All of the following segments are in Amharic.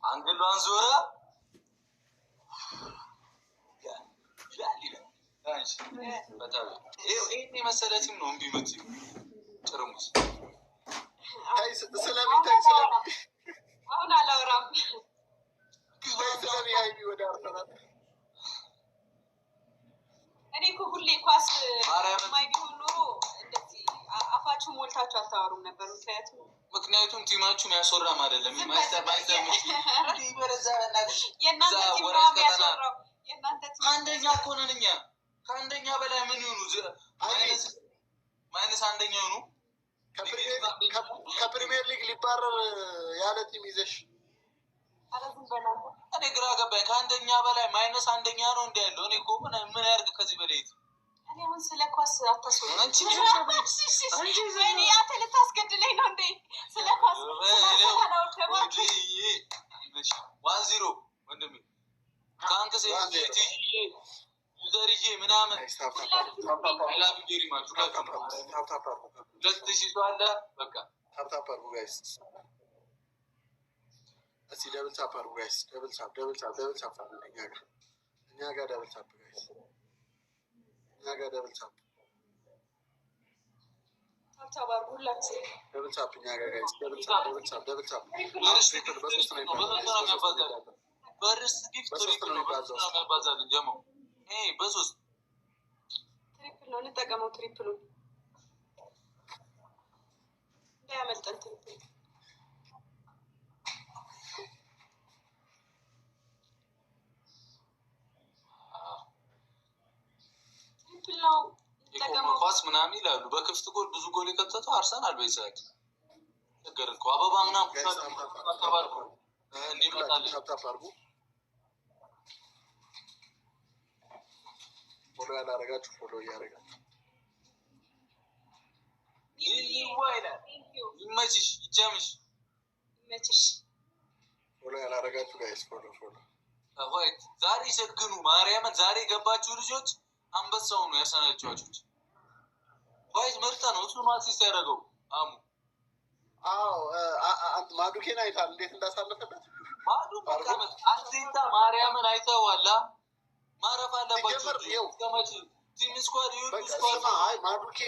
አንገሏን ዞራ ይሄን የመሰለ ቲም ነው እምቢ የምትይው ጭርሙስ አሁን አላወራም እኔ እኮ ሁሌ ኳስ ማይ ቢሆን ኖሮ እንደዚህ አፋችሁ ሞልታችሁ አታወሩም ነበር ምክንያቱም ቲማችሁ የሚያስወራም አይደለም አንደኛ እኮ ነን እኛ ከአንደኛ በላይ ምን ይሆኑ ማይነስ አንደኛ ይሆኑ ከፕሪሚየር ሊግ ሊባረር ያለ ቲም ይዘሽ እኔ ግራ ገባኝ ከአንደኛ በላይ ማይነስ አንደኛ ነው እንደ ያለው እኔ እኮ ምን ያርግ ከዚህ በላይ እኔ አሁን ስለ ኳስ አታስወራ እኔ አንተ ልታስገድለኝ ነው እንዴ ስለ ኳስ ዋን0 ወንድሜ ካንከስ ዩዘርዬ ምናምን ላብጌሪ ማቹ ሁለት ሺህ አለ በቃ ታፕታፕ ጋይስ እስቲ ደብል ታፕ ጋይስ ደብል ታፕ እኛ ጋር ደብል ታፕ ጋይስ እኛ ጋር ደብል ታፕ ሁላችሁ ደብል ታፕ እኛ ጋር ጋይስ ደብል ታፕ በርስ ጊፍት ነው ባዛል ጀመው በሶስት ትሪፕል ነው እንጠቀመው ትሪፕሉ እንዳያመልጠን ትሪፕል ነው እንጠቀመው ኳስ ምናምን ይላሉ በክፍት ጎል ብዙ ጎል የከተተው አርሰናል በይሳት ነገር እንኳን አበባ ምናምን ተባርኩ እንዲመጣል ታፕታፕ ፎሎ ያላረጋችሁ ፎሎ እያረጋችሁ ይመችሽ ይጀምሽ ፎሎ ያላረጋችሁ ጋይስ ፎሎ ወይ ዛሬ ሰግኑ ማርያምን ዛሬ ገባችሁ ልጆች አንበሳው ነው ያሰናችኋችሁ ወይ ምርጥ ነው እሱ ማሲስ ያደረገው አሙ ማዱኬን አይታል እንዴት እንዳሳለፈለት ማዱ በቃ አርቴታ ማርያምን አይተዋላ ማረፍ አለባችሁ ከመቼ ቲም ስኳድ ይሁን ስኳድ አይ ማዱኬ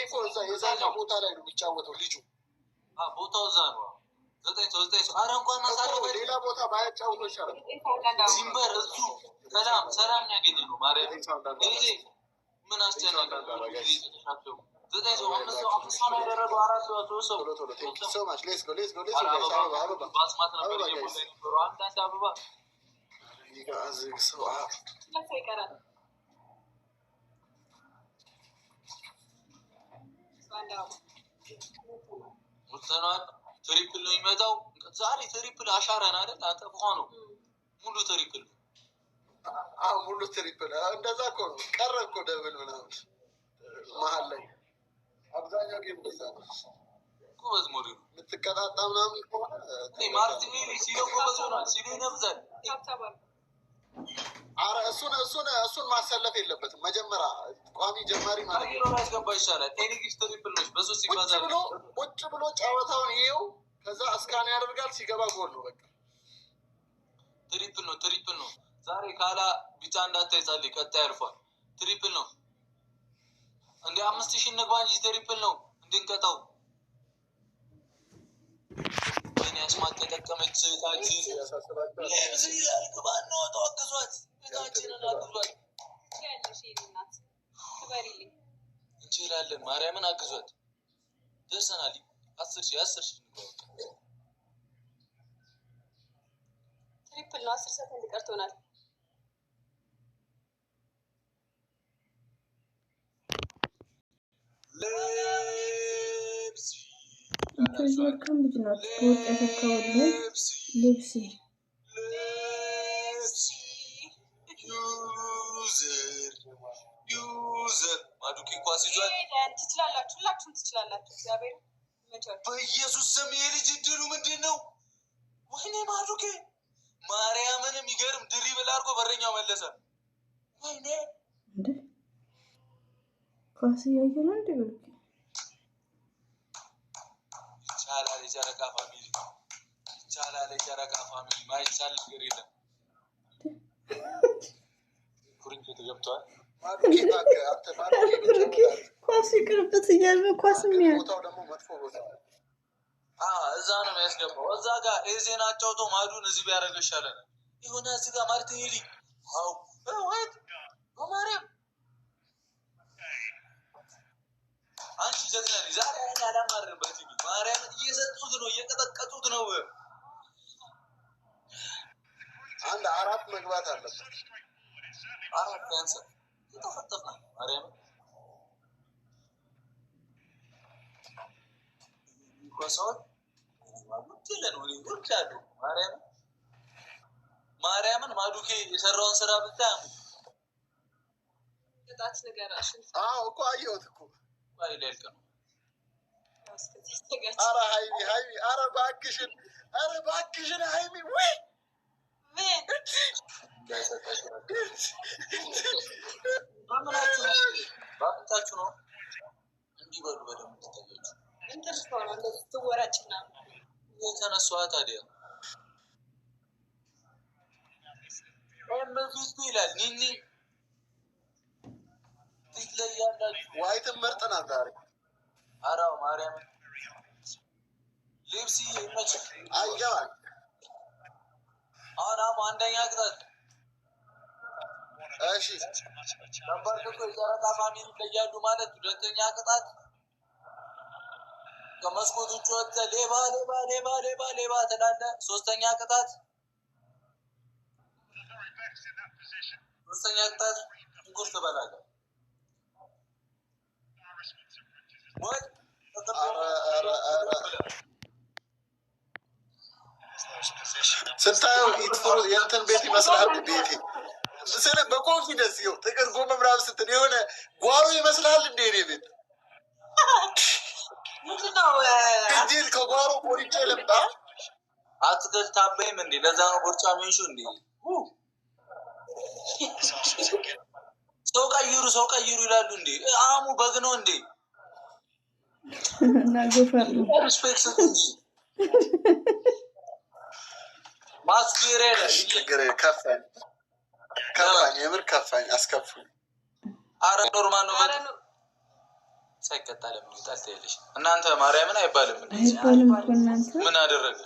እኮ እዛ የዛኛ ቦታ ላይ ነው የሚጫወተው ልጁ ቦታው እዛ ነው 9 አረ እንኳን ማሳረፈ ሌላ ቦታ ባያጫውተው ይሻላል ሲምበር እሱ ሰላም ያገኘ ነው ማርያም እንጂ ምን አስጨነቀ ትሪፕል ነው የሚመጣው ዛሬ ትሪፕል አሻራን አይደል አጠፋ ነው ሙሉ ትሪፕል ሙሉ ትሪፕል እንደዛ እኮ ነው ቀረ እኮ ደብል ምናምን መሀል ላይ አብዛኛው ጌም እንደዛ ነው ጎበዝ ሞዴሉ የምትቀጣጣ ምናምን ከሆነ ማርቲኔሊ ሲለው ጎበዝ ሆኗል ሲሉ ይነብዛል አረ እሱን ማሰለፍ የለበትም መጀመሪያ ቋሚ ጀማሪ ማለት ነው ያስገባ ይሻላል ቴኒክስ ትሪፕል ነው በሶስት ይባዛል ቁጭ ብሎ ጨዋታውን ይሄው ከዛ እስካን ያደርጋል ሲገባ ጎል ነው በቃ ትሪፕል ነው ዛሬ ካላ ቢጫ እንዳታይጻል ቀጣይ ያርፋል ትሪፕል ነው እንደ 5000 ንግባ እንጂ ትሪፕል ነው እንድንቀጣው እኔ አስማት ተጠቀመች ታጂ ለዚህ ያልከባን ነው ተወግዟት ታጂና አግዟት ያለሽ ይናት ትበሪልኝ እንችላለን ማርያምን አግዟት ደርሰናል 10,000 ትሪፕል ነው 10 ሰከንድ ቀርቶናል መልካም ልጅ ናት በወጣት አካባቢ ልብስ ዩዘር ማዱኪ ኳስ ይዟል ትችላላችሁ ሁላችሁም ትችላላችሁ እግዚአብሔር በኢየሱስ ስም የልጅ ድሉ ምንድነው ወይኔ ማዱኪ ማርያምን የሚገርም ድሪብል አድርጎ በረኛው መለሰ ወይኔ እንዴ ኳስ ያየና እንዴ ይቻላል የጨረቃ ፋሚሊ ጨረቃ ፋሚሊ ማይቻል ነገር የለም። ኩሪንቶ ተገብቷል። ኳስ ይቅርበት እያለ ኳስ የሚያል እዛ ነው የሚያስገባው። እዛ ጋር ኤዜን አጫውቶ ማዱን እዚህ ቢያደርገው ይሻላል። የሆነ እዚህ ጋር ማርቲኔሊ ወይት በማርያም አንቺ ጀግና ነኝ። ዛሬ አይን አላማርበት ማርያም እየሰጡት ነው፣ እየቀጠቀጡት ነው። አንድ 4 መግባት አለበት። 4 ቢያንስ ተፈጠፈ ማርያም ኮሶት ማርያምን ማዱኬ የሰራውን ስራ ብታይ ቅጣት ንገራሽ። እኮ አየሁት እኮ ባይለልከ ኧረ ሃይሚ ኧረ እባክሽን ሃይሚ ወይ ባንታችሁ ነው እንዲበሉ በደንብ ትታያችሁ። ትወራጭና የተነሷ ታዲያ ፊት ይላል ኒኒ ፊት ላይ ያላችሁ ዋይትን ምርጥ ናት ዛሬ። ኧረ ማርያም ልብስ ይመች አይገባል። አሁን አንደኛ ቅጣት እሺ ተንበርክኮ የጨረቃ ፋሚሊ ይለያሉ ማለት። ሁለተኛ ቅጣት ከመስኮት ውጭ ወጥተህ ሌባ ትላለህ። ሶስተኛ ቅጣት ሽንኩርት ትበላለህ። ስታየው የእንትን ቤት ይመስላል። ቤቴ ስለ በኮንፊደንስ ይኸው ጥቅር ጎመ ምናምን ስትል የሆነ ጓሮ ይመስላል። እንደ እኔ ቤት እንጂል ከጓሮ ቆርጬ ልምጣ። አትክልት አበይም እንዴ? ለዛ ነው ቦርጫ ሚንሹ እንዴ? ሰው ቀይሩ ይላሉ እንዴ? አሙ በግ ነው እንዴ? እና ጎፈር ነው ሪስፔክት እንጂ ማስኩሬ ችግር ከፋኝ የምር ከፋኝ አስከፉኝ። አረ ኖርማል ነው ሳይቀጣ ለምን ይጣል ትያለሽ? እናንተ ማርያምን አይባልም እንዴ? አይባልም እኮ እናንተ ምን አደረገ?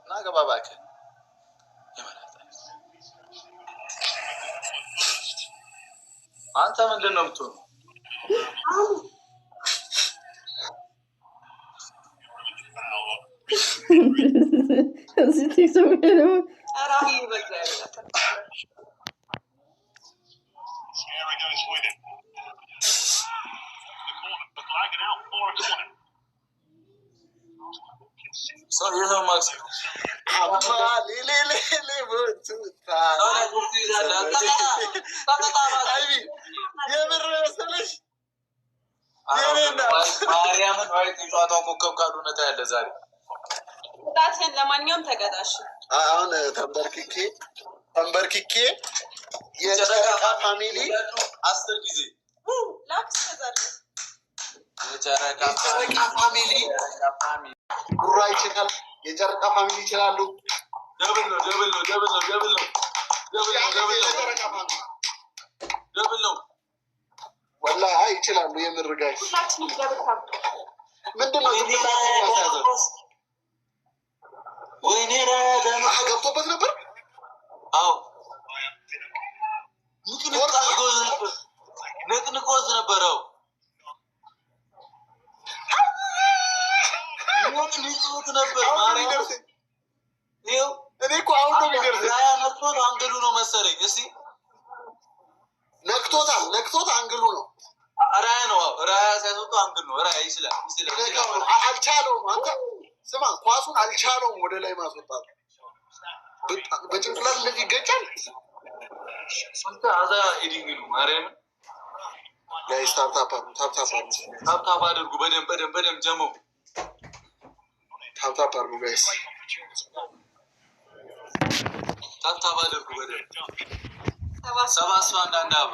እና ገባ እባክህ አንተ ምንድን ነው የምትሆነው? እዚህ ቲክቶክ ላይ ደግሞ ማርያምን ጨዋታው ኮከብ ካልሆነ ያለ ዛሬ ቁጣትን ለማንኛውም ተቀጣሽ። አሁን ተንበርክኬ የጨረቃ ፋሚሊ 10 ጊዜ ላክስ ተዛለ የጨረቃ ፋሚሊ ጉራ ይችላል። የጨረቃ ፋሚሊ ይችላሉ። ደብል ነው ወላሂ ይችላሉ። የምር ጋይስ ምንድነው ወይኔ ገብቶበት ነበር። አዎ ንቅንቆዝ ነበረው። ንቅንቆዝ ነበር ማለት ነው። እኔ እኮ አሁን ነው የሚደርሰኝ። ነክቶት አንገሉ ነው መሰለኝ። እስቲ ነክቶት አንግሉ ነው። ራያ ነው። ራያ ሲያስወጡ አንግል ነው። ራያ ይችላል። አልቻለውም። አንተ ስማ፣ ኳሱን አልቻለውም ወደ ላይ ማስወጣት። በጭንቅላት እንደዚህ ይገጫል። አንተ አዛ ኤዲንግ ነው። ማርያም ጋይስ ታፕታፕ አድርጉ። በደንብ ጀመው ታፕታፕ አድርጉ ጋይስ። ታፕታፕ አድርጉ በደንብ። 7 ሰው አንዳንድ አባ